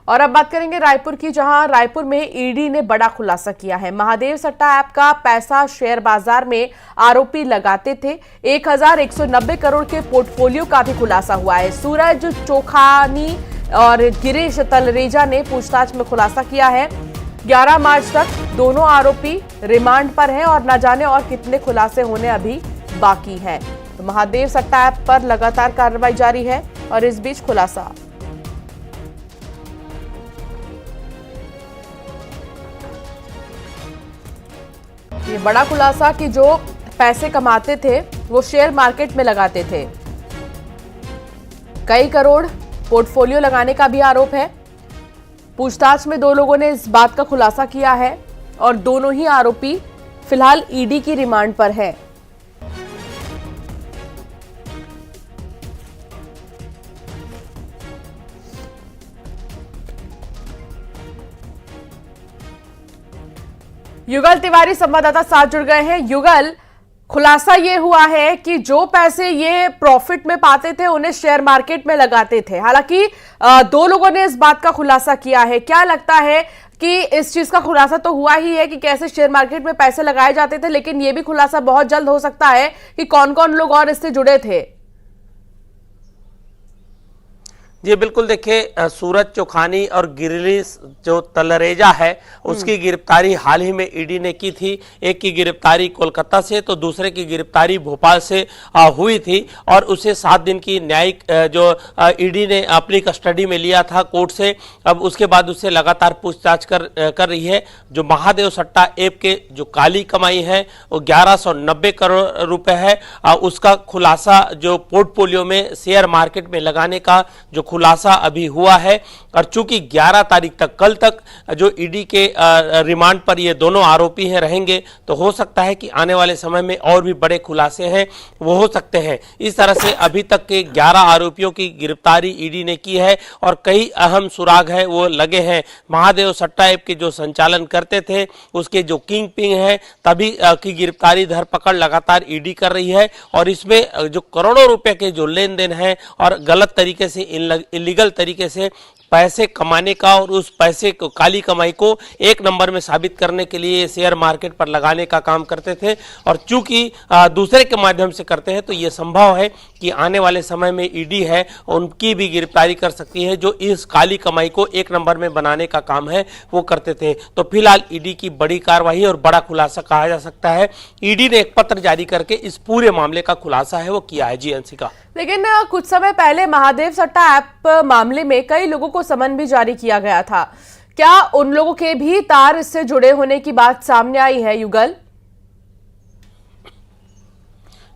और अब बात करेंगे रायपुर की, जहां रायपुर में ईडी ने बड़ा खुलासा किया है। महादेव सट्टा ऐप का पैसा शेयर बाजार में आरोपी लगाते थे। 1190 करोड़ के पोर्टफोलियो का भी खुलासा हुआ है। सूरज चोखानी और गिरीश तलरेजा ने पूछताछ में खुलासा किया है। 11 मार्च तक दोनों आरोपी रिमांड पर हैं और न जाने और कितने खुलासे होने अभी बाकी हैं। तो महादेव सट्टा ऐप पर लगातार कार्रवाई जारी है और इस बीच खुलासा ये बड़ा खुलासा कि जो पैसे कमाते थे वो शेयर मार्केट में लगाते थे। कई करोड़ पोर्टफोलियो लगाने का भी आरोप है। पूछताछ में 2 लोगों ने इस बात का खुलासा किया है और दोनों ही आरोपी फिलहाल ईडी की रिमांड पर है। युगल तिवारी संवाददाता साथ जुड़ गए हैं। युगल, खुलासा ये हुआ है कि जो पैसे ये प्रॉफिट में पाते थे उन्हें शेयर मार्केट में लगाते थे। हालांकि 2 लोगों ने इस बात का खुलासा किया है। क्या लगता है कि इस चीज का खुलासा तो हुआ ही है कि कैसे शेयर मार्केट में पैसे लगाए जाते थे, लेकिन ये भी खुलासा बहुत जल्द हो सकता है कि कौन कौन लोग और इससे जुड़े थे? जी बिल्कुल, देखिए सूरज चोखानी और गिरीश जो तलरेजा है उसकी गिरफ्तारी हाल ही में ईडी ने की थी। एक की गिरफ्तारी कोलकाता से तो दूसरे की गिरफ्तारी भोपाल से हुई थी और उसे 7 दिन की न्यायिक जो ईडी ने अपनी कस्टडी में लिया था कोर्ट से। अब उसके बाद उससे लगातार पूछताछ कर रही है। जो महादेव सट्टा ऐप के जो काली कमाई है वो 1190 करोड़ रुपए है। उसका खुलासा जो पोर्टफोलियो में शेयर मार्केट में लगाने का जो खुलासा अभी हुआ है और चूंकि 11 तारीख तक, कल तक जो ईडी के रिमांड पर ये दोनों आरोपी हैं रहेंगे, तो हो सकता है कि आने वाले समय में और भी बड़े खुलासे हैं वो हो सकते हैं। इस तरह से अभी तक के 11 आरोपियों की गिरफ्तारी ईडी ने की है और कई अहम सुराग है वो लगे हैं। महादेव सट्टा ऐप के जो संचालन करते थे उसके जो किंग पिंग है तभी की गिरफ्तारी धरपकड़ लगातार ईडी कर रही है और इसमें जो करोड़ों रुपए के जो लेन देन है और गलत तरीके से इलीगल तरीके से पैसे कमाने का और उस पैसे को, काली कमाई को एक नंबर में साबित करने के लिए शेयर मार्केट पर लगाने का काम करते थे। और चूंकि दूसरे के माध्यम से करते हैं तो ये संभव है कि आने वाले समय में ईडी है उनकी भी गिरफ्तारी कर सकती है जो इस काली कमाई को एक नंबर में बनाने का काम है वो करते थे। तो फिलहाल ईडी की बड़ी कार्रवाई और बड़ा खुलासा कहा जा सकता है। ईडी ने एक पत्र जारी करके इस पूरे मामले का खुलासा है वो किया है। जी अंशिका, लेकिन कुछ समय पहले महादेव सट्टा ऐप मामले में कई लोगों को समन भी जारी किया गया था। क्या उन लोगों के भी तार इससे जुड़े होने की बात सामने आई है युगल?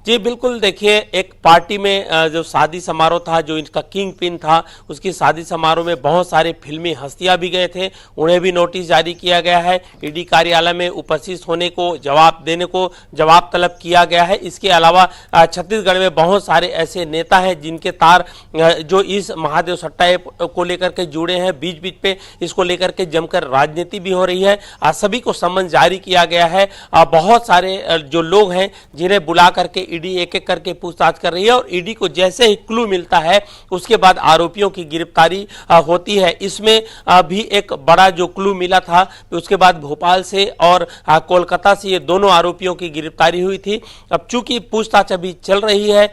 जी बिल्कुल, देखिए एक पार्टी में जो शादी समारोह था, जो इनका किंग पिन था, उसकी शादी समारोह में बहुत सारे फिल्मी हस्तियां भी गए थे। उन्हें भी नोटिस जारी किया गया है। ईडी कार्यालय में उपस्थित होने को, जवाब देने को जवाब तलब किया गया है। इसके अलावा छत्तीसगढ़ में बहुत सारे ऐसे नेता हैं जिनके तार जो इस महादेव सट्टा ऐप को लेकर के जुड़े हैं। बीच बीच पे इसको लेकर के जमकर राजनीति भी हो रही है। सभी को सम्मन जारी किया गया है। बहुत सारे जो लोग हैं जिन्हें बुला करके ईडी एक एक करके पूछताछ कर रही है और ईडी को जैसे ही क्लू मिलता है उसके बाद आरोपियों की गिरफ्तारी होती है। इसमें भी एक बड़ा जो क्लू मिला था, उसके बाद भोपाल से और कोलकाता से ये दोनों आरोपियों की गिरफ्तारी हुई थी। अब चूंकि पूछताछ अभी चल रही है,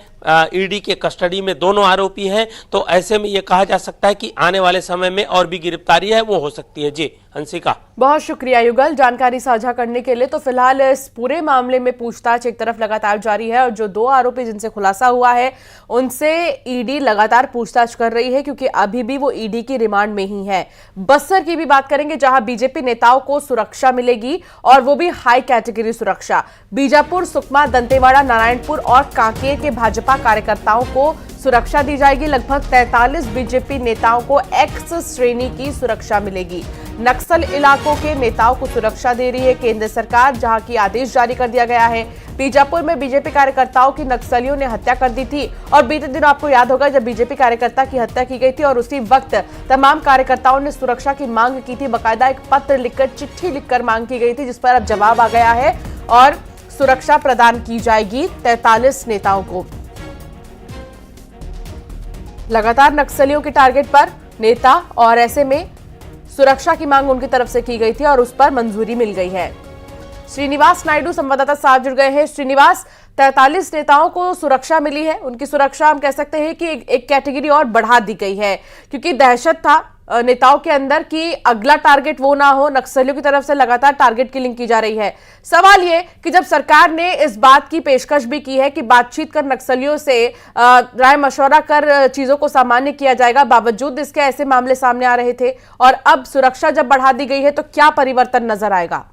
ईडी के कस्टडी में दोनों आरोपी हैं, तो ऐसे में यह कहा जा सकता है कि आने वाले समय में और भी गिरफ्तारी है वो हो सकती है। जी हंसिका, बहुत शुक्रिया युगल जानकारी साझा करने के लिए। तो फिलहाल इस पूरे मामले में पूछताछ एक तरफ लगातार जारी है और जो 2 आरोपी जिनसे खुलासा हुआ है उनसे ईडी लगातार पूछताछ कर रही है क्योंकि अभी भी वो ईडी की रिमांड में ही है। बस्तर की भी बात करेंगे जहां बीजेपी नेताओं को सुरक्षा मिलेगी और वो भी हाई कैटेगरी सुरक्षा। बीजापुर, सुकमा, दंतेवाड़ा, नारायणपुर और कांकेर के भाजपा कार्यकर्ताओं को सुरक्षा दी जाएगी। लगभग 43 बीजेपी नेताओं को एक्स श्रेणी की सुरक्षा मिलेगी। नक्सल इलाकों के नेताओं को सुरक्षा दे रही है केंद्र सरकार, जहां की आदेश जारी कर दिया गया है। बीजापुर में बीजेपी कार्यकर्ताओं की नक्सलियों ने हत्या कर दी थी और बीते दिनों आपको याद होगा जब बीजेपी कार्यकर्ता की हत्या की गई थी और उसी वक्त तमाम कार्यकर्ताओं ने सुरक्षा की मांग की थी। बाकायदा एक पत्र लिखकर, चिट्ठी लिखकर मांग की गई थी जिस पर अब जवाब आ गया है और सुरक्षा प्रदान की जाएगी 43 नेताओं को। लगातार नक्सलियों के टारगेट पर नेता और ऐसे में सुरक्षा की मांग उनकी तरफ से की गई थी और उस पर मंजूरी मिल गई है। श्रीनिवास नायडू संवाददाता साथ जुड़ गए हैं। श्रीनिवास, 43 नेताओं को सुरक्षा मिली है, उनकी सुरक्षा हम कह सकते हैं कि एक कैटेगरी और बढ़ा दी गई है, क्योंकि दहशत था नेताओं के अंदर कि अगला टारगेट वो ना हो। नक्सलियों की तरफ से लगातार टारगेट किलिंग की जा रही है। सवाल ये कि जब सरकार ने इस बात की पेशकश भी की है कि बातचीत कर नक्सलियों से राय मशवरा कर चीजों को सामान्य किया जाएगा, बावजूद इसके ऐसे मामले सामने आ रहे थे और अब सुरक्षा जब बढ़ा दी गई है तो क्या परिवर्तन नजर आएगा?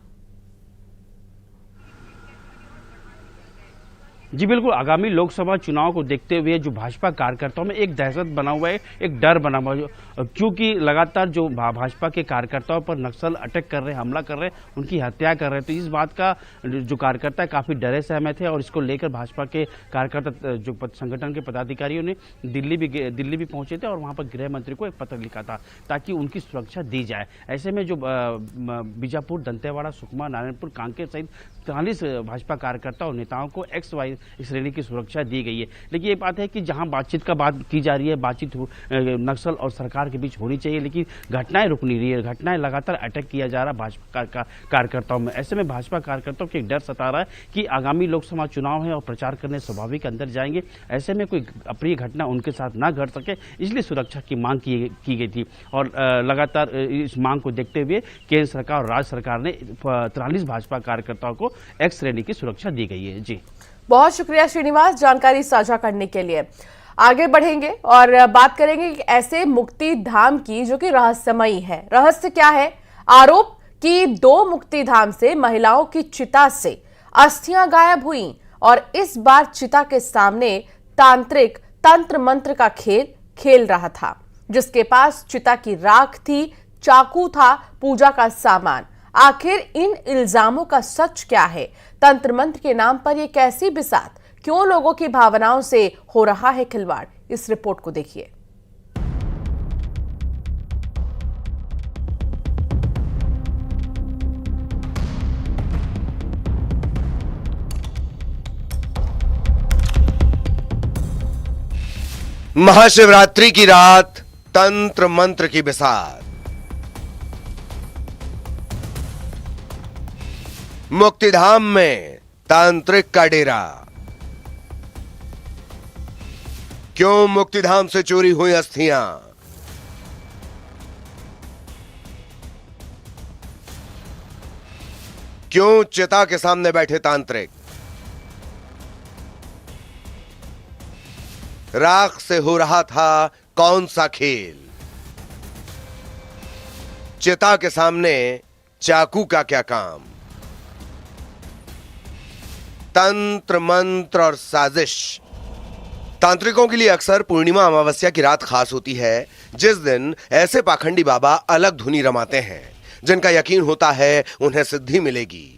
जी बिल्कुल, आगामी लोकसभा चुनाव को देखते हुए जो भाजपा कार्यकर्ताओं में एक दहशत बना हुआ है, एक डर बना हुआ है, क्योंकि लगातार जो भाजपा के कार्यकर्ताओं पर नक्सल अटैक कर रहे हैं, हमला कर रहे हैं, उनकी हत्या कर रहे हैं। तो इस बात का जो कार्यकर्ता काफ़ी डरे सहमत थे और इसको लेकर भाजपा के कार्यकर्ता जो संगठन के पदाधिकारियों ने दिल्ली भी पहुंचे थे और वहां पर गृह मंत्री को एक पत्र लिखा था ताकि उनकी सुरक्षा दी जाए। ऐसे में जो बीजापुर, दंतेवाड़ा, सुकमा, नारायणपुर, कांकेर सहित 43 भाजपा कार्यकर्ता और नेताओं को XY श्रेणी की सुरक्षा दी गई है। लेकिन ये बात है कि जहां बातचीत का बात की जा रही है, बातचीत नक्सल और सरकार के बीच होनी चाहिए, लेकिन घटनाएं रुक नहीं रही है। घटनाएं लगातार अटैक किया जा रहा है भाजपा कार्यकर्ताओं में। ऐसे में भाजपा कार्यकर्ताओं को एक डर सता रहा है कि आगामी लोकसभा चुनाव है और प्रचार करने स्वाभाविक अंदर जाएंगे, ऐसे में कोई अप्रिय घटना उनके साथ ना घट सके, इसलिए सुरक्षा की मांग की गई थी। और लगातार इस मांग को देखते हुए केंद्र सरकार और राज्य सरकार ने 43 भाजपा कार्यकर्ताओं को X श्रेणी की सुरक्षा दी गई है। जी बहुत शुक्रिया श्रीनिवास, जानकारी साझा करने के लिए। आगे बढ़ेंगे और बात करेंगे ऐसे मुक्ति धाम की जो कि रहस्यमयी है। रहस्य क्या है? आरोप कि 2 मुक्ति धाम से महिलाओं की चिता से अस्थियां गायब हुई और इस बार चिता के सामने तांत्रिक तंत्र मंत्र का खेल रहा था, जिसके पास चिता की राख थी, चाकू था, पूजा का सामान। आखिर इन इल्जामों का सच क्या है? तंत्र मंत्र के नाम पर यह कैसी बिसात? क्यों लोगों की भावनाओं से हो रहा है खिलवाड़? इस रिपोर्ट को देखिए। महाशिवरात्रि की रात, तंत्र मंत्र की बिसात। मुक्तिधाम में तांत्रिक का डेरा। क्यों मुक्तिधाम से चोरी हुई अस्थियां? क्यों चिता के सामने बैठे तांत्रिक? राख से हो रहा था कौन सा खेल? चिता के सामने चाकू का क्या काम? तंत्र मंत्र और साजिश। तांत्रिकों के लिए अक्सर पूर्णिमा अमावस्या की रात खास होती है, जिस दिन ऐसे पाखंडी बाबा अलग धुनी रमाते हैं जिनका यकीन होता है उन्हें सिद्धि मिलेगी,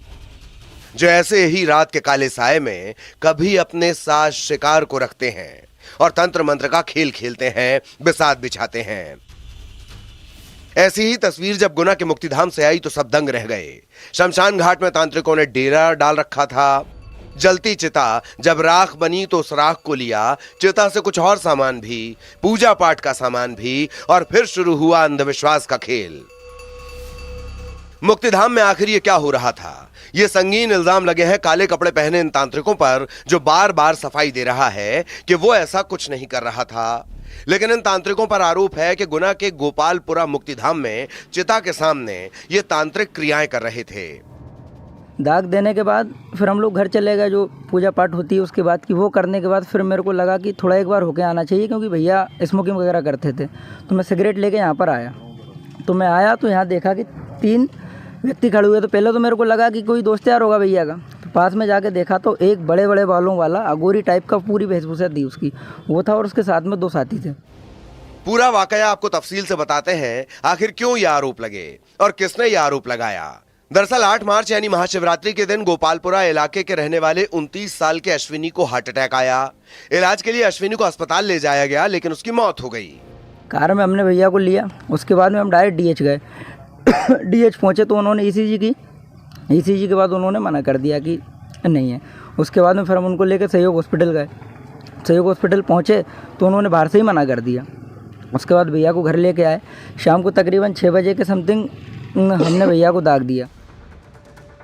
जो ऐसे ही रात के काले साए में कभी अपने साथ शिकार को रखते हैं और तंत्र मंत्र का खेल खेलते हैं, बिसात बिछाते हैं। ऐसी ही तस्वीर जब गुना के मुक्तिधाम से आई तो सब दंग रह गए। शमशान घाट में तांत्रिकों ने डेरा डाल रखा था। जलती चिता जब राख बनी तो उस राख को लिया, चिता से कुछ और सामान भी, पूजा पाठ का सामान भी, और फिर शुरू हुआ अंधविश्वास का खेल। मुक्तिधाम में आखिर ये क्या हो रहा था? ये संगीन इल्जाम लगे हैं काले कपड़े पहने इन तांत्रिकों पर, जो बार बार सफाई दे रहा है कि वो ऐसा कुछ नहीं कर रहा था। लेकिन इन तांत्रिकों पर आरोप है कि गुना के गोपालपुरा मुक्तिधाम में चिता के सामने ये तांत्रिक क्रियाएं कर रहे थे। दाग देने के बाद फिर हम लोग घर चले गए, जो पूजा पाठ होती है उसके बाद की, वो करने के बाद फिर मेरे को लगा कि थोड़ा एक बार होके आना चाहिए, क्योंकि भैया स्मोकिंग वगैरह करते थे। तो मैं सिगरेट लेके यहाँ पर आया। तो मैं आया तो यहाँ देखा कि 3 व्यक्ति खड़े हुए। तो पहले तो मेरे को लगा कि कोई दोस्त यार होगा भैया का। तो पास में जाके देखा तो एक बड़े बड़े बालों वाला अगोरी टाइप का, पूरी वेशभूषा थी उसकी, वो था और उसके साथ में 2 साथी थे। पूरा वाकया आपको तफसील से बताते हैं, आखिर क्यों ये आरोप लगे और किसने ये आरोप लगाया। दरअसल 8 मार्च यानी महाशिवरात्रि के दिन गोपालपुरा इलाके के रहने वाले 29 साल के अश्विनी को हार्ट अटैक आया। इलाज के लिए अश्विनी को अस्पताल ले जाया गया, लेकिन उसकी मौत हो गई। कार में हमने भैया को लिया, उसके बाद में हम डायरेक्ट DH गए। DH पहुंचे तो उन्होंने ECG की। ECG के बाद उन्होंने मना कर दिया कि नहीं है। उसके बाद में फिर हम उनको लेकर सहयोग हॉस्पिटल गए। सहयोग हॉस्पिटल पहुंचे तो उन्होंने बाहर से ही मना कर दिया। उसके बाद भैया को घर लेके आए। शाम को तकरीबन 6 बजे के समथिंग हमने भैया को दाग दिया।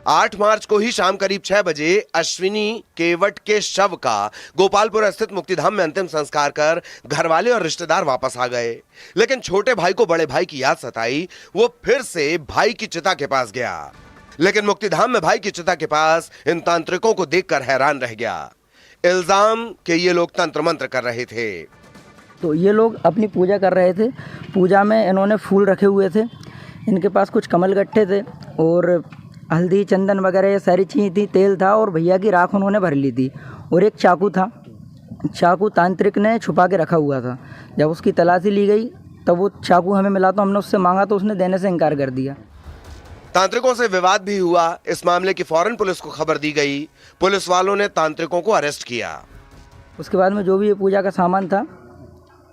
8 मार्च को ही शाम करीब 6 बजे अश्विनी केवट के शव का गोपालपुर स्थित मुक्तिधाम में अंतिम संस्कार कर घर वाले और रिश्तेदार वापस आ गए। लेकिन छोटे भाई को बड़े भाई की याद सताई। वो फिर से भाई की चिता के पास गया, लेकिन मुक्तिधाम में भाई की चिता के पास इन तांत्रिकों को देखकर हैरान रह गया। इल्जाम कि ये लोग तंत्र मंत्र कर रहे थे। तो ये लोग अपनी पूजा कर रहे थे। पूजा में इन्होंने फूल रखे हुए थे, इनके पास कुछ कमल गट्ठे थे और हल्दी चंदन वगैरह ये सारी चीज़ें थी, तेल था और भैया की राख उन्होंने भर ली थी। और एक चाकू था, चाकू तांत्रिक ने छुपा के रखा हुआ था। जब उसकी तलाशी ली गई तब वो चाकू हमें मिला, तो हमने उससे मांगा तो उसने देने से इनकार कर दिया। तांत्रिकों से विवाद भी हुआ। इस मामले की फौरन पुलिस को खबर दी गई। पुलिस वालों ने तांत्रिकों को अरेस्ट किया। उसके बाद में जो भी ये पूजा का सामान था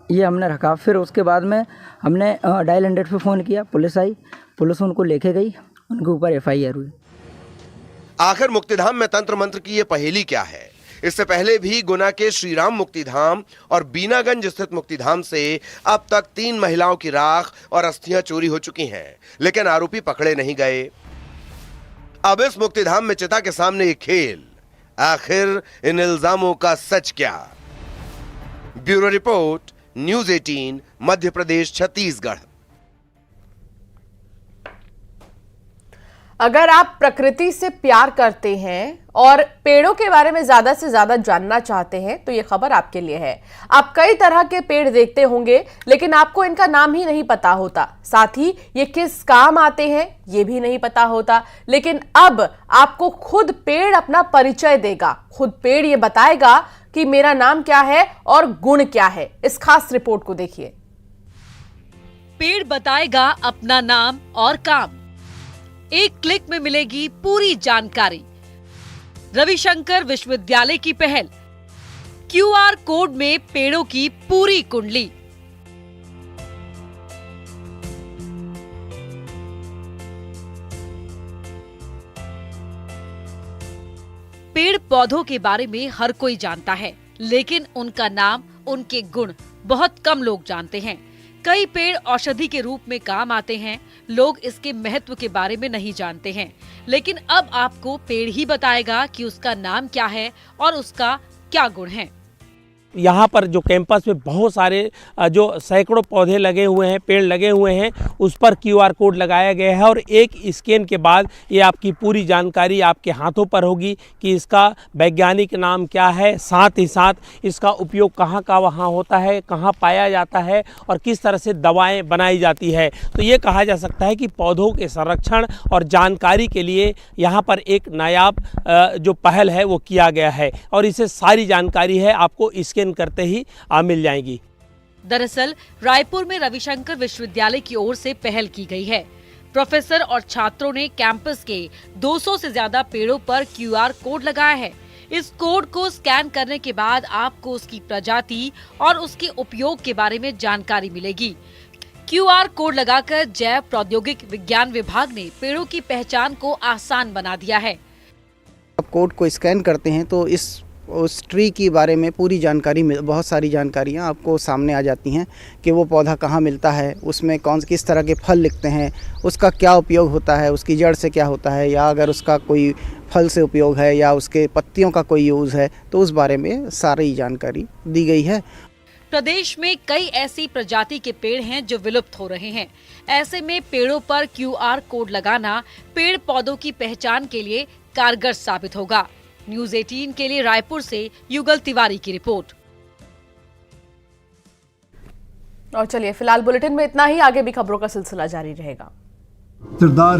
ये हमने रखा। फिर उसके बाद में हमने डायल 100 पे फ़ोन किया, पुलिस आई, पुलिस उनको लेके गई, उनके ऊपर FIR हुई। आखिर मुक्तिधाम में तंत्र मंत्र की ये पहेली क्या है? इससे पहले भी गुना के श्री राम मुक्तिधाम और बीनागंज स्थित मुक्तिधाम से अब तक 3 महिलाओं की राख और अस्थियां चोरी हो चुकी हैं, लेकिन आरोपी पकड़े नहीं गए। अब इस मुक्तिधाम में चिता के सामने एक खेल। आखिर इन इल्जामों का सच क्या? Bureau report, news 18, Madhya Pradesh, Chhattisgarh. अगर आप प्रकृति से प्यार करते हैं और पेड़ों के बारे में ज्यादा से ज्यादा जानना चाहते हैं तो ये खबर आपके लिए है। आप कई तरह के पेड़ देखते होंगे, लेकिन आपको इनका नाम ही नहीं पता होता। साथ ही ये किस काम आते हैं ये भी नहीं पता होता। लेकिन अब आपको खुद पेड़ अपना परिचय देगा। खुद पेड़ ये बताएगा कि मेरा नाम क्या है और गुण क्या है। इस खास रिपोर्ट को देखिए। पेड़ बताएगा अपना नाम और काम। एक क्लिक में मिलेगी पूरी जानकारी। रविशंकर विश्वविद्यालय की पहल, QR कोड में पेड़ों की पूरी कुंडली। पेड़ पौधों के बारे में हर कोई जानता है, लेकिन उनका नाम, उनके गुण बहुत कम लोग जानते हैं। कई पेड़ औषधि के रूप में काम आते हैं, लोग इसके महत्व के बारे में नहीं जानते हैं। लेकिन अब आपको पेड़ ही बताएगा कि उसका नाम क्या है और उसका क्या गुण है। यहाँ पर जो कैंपस में बहुत सारे जो सैकड़ों पौधे लगे हुए हैं, पेड़ लगे हुए हैं, उस पर QR कोड लगाया गया है और एक स्कैन के बाद ये आपकी पूरी जानकारी आपके हाथों पर होगी कि इसका वैज्ञानिक नाम क्या है, साथ ही साथ इसका उपयोग कहाँ का वहाँ होता है, कहाँ पाया जाता है और किस तरह से दवाएं बनाई जाती है। तो ये कहा जा सकता है कि पौधों के संरक्षण और जानकारी के लिए यहाँ पर एक नायाब जो पहल है वो किया गया है और इसे सारी जानकारी है आपको स्कैन करते ही मिल जाएंगी। दरअसल रायपुर में रविशंकर विश्वविद्यालय की ओर से पहल की गई है। प्रोफेसर और छात्रों ने कैंपस के 200 से ज्यादा पेड़ों पर QR कोड लगाया है। इस कोड को स्कैन करने के बाद आपको उसकी प्रजाति और उसके उपयोग के बारे में जानकारी मिलेगी। QR कोड लगाकर जैव प्रौद्योगिक विज्ञान विभाग ने पेड़ों की पहचान को आसान बना दिया है। आप कोड को स्कैन करते हैं तो उस ट्री के बारे में पूरी जानकारी, बहुत सारी जानकारियाँ आपको सामने आ जाती हैं कि वो पौधा कहाँ मिलता है, उसमें किस तरह के फल लिखते हैं, उसका क्या उपयोग होता है, उसकी जड़ से क्या होता है, या अगर उसका कोई फल से उपयोग है या उसके पत्तियों का कोई यूज़ है, तो उस बारे में सारी जानकारी दी गई है। प्रदेश में कई ऐसी प्रजाति के पेड़ हैं जो विलुप्त हो रहे हैं। ऐसे में पेड़ों पर QR कोड लगाना पेड़ पौधों की पहचान के लिए कारगर साबित होगा। न्यूज़ 18 के लिए रायपुर से युगल तिवारी की रिपोर्ट। और चलिए फिलहाल बुलेटिन में इतना ही। आगे भी खबरों का सिलसिला जारी रहेगा। सरदार